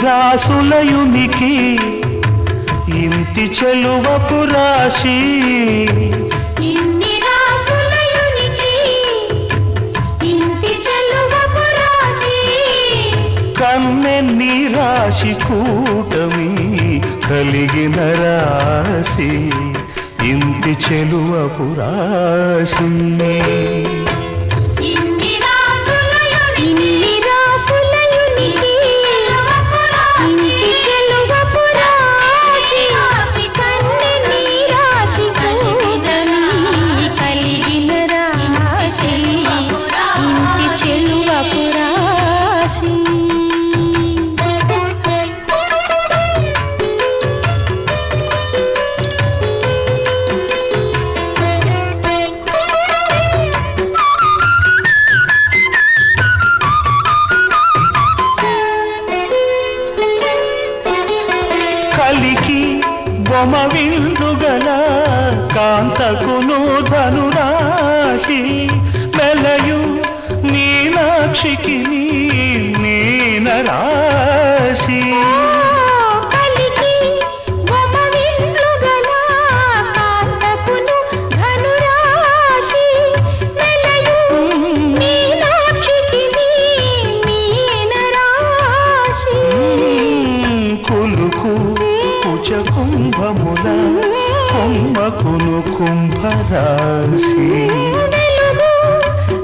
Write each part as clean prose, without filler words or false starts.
రాసులయునికి ఇంటి చెలువపు రాశి ఇన్ని రాసులయునికి ఇంటి చెలువపు రాశి కన్నెన్ని రాశి కూటమి కలిగిన రాశి ఇంటి చెలువపు రాశి ఇన్ని రాసులయునికి ఇంటి చెలువపు రాశి కన్నెన్ని రాశి కూటమి కలిగిన రాశి ఇంటి చెలువపు రాశి కలికి బొమ విందుగల కాంతకును ధనురాశి మెలయు మీనాక్షికి మీనరాశి కలికి బొమ విందుగల కాంతకును ధనురాశి మెలయు మీనాక్షికి మీనరాశి కులుకు కుచ కుంభముల కుంభకును కుంభరాశి వెలుగు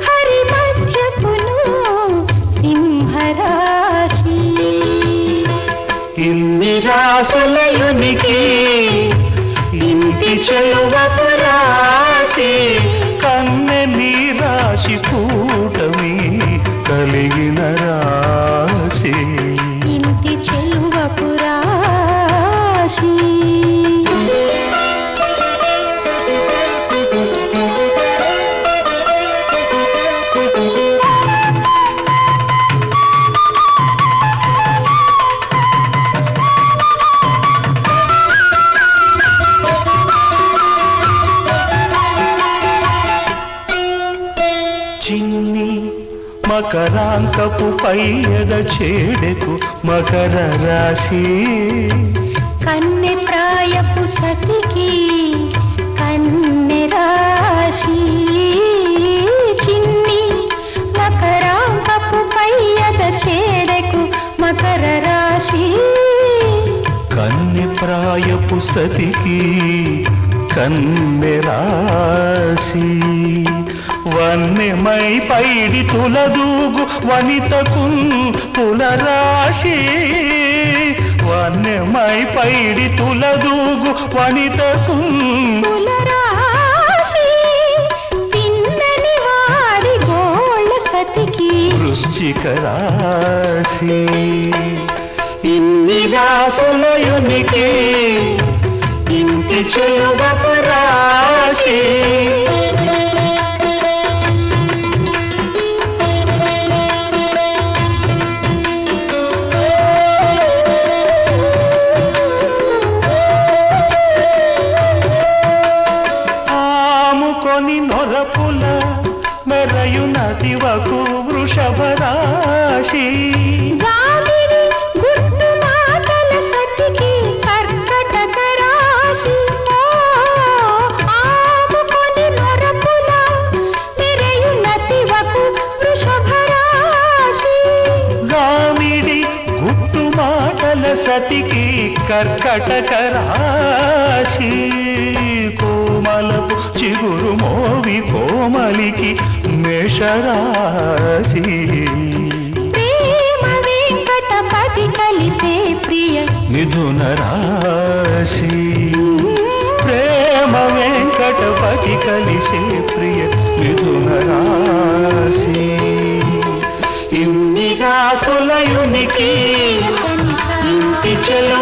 హరి మధ్యకును సింహరాశి ఇన్ని రాసులయునికి ఇంటి చెలువపు రాశి కన్నెని రాశి కూటమి కలిగిన రాశి ఇంటి చెలువపు రాశి చిన్ని మకరాంతపు పైయద చేడెకు మకర రాశి కన్నె ప్రాయపు సతికి కన్నె రాశి చిన్ని మకరాంతపు పయ్యద చేడెకు మకర రాశి కన్నె ప్రాయపు సతికి కన్నె రాశి వన్నెమై పైడి తులదూగు వనితకు తులరాశి వన్నెమై పైడి తులదూగు వనితకు తులరాశి పిన్నని వాడి గోళ్ళ సతికి వృశ్చిక రాశి ఇన్ని రాసులయునికి ఇంటి చెలువపు రాశి ఆముకొని నొరపుల మెరయు నదివకు వృషభ రాశి గామిని గుర్తు మాటల సతికి కర్కటక రాశి ఆముకొని నొరపుల మెరయు నదివకు వృషభ రాశి గామిడి గుట్టు మాటల సతికి కర్కటక రాశి కోమలపు చిగురు మోవి కోమలికి మేషరాశి ప్రేమ వెంకటపతి కలిసే ప్రియ మిథున రాశి ప్రేమ వెంకటపతి కలిసే ప్రియ మిథున రాశి ఇన్ని రాసులయునికి ఇంటి చెలు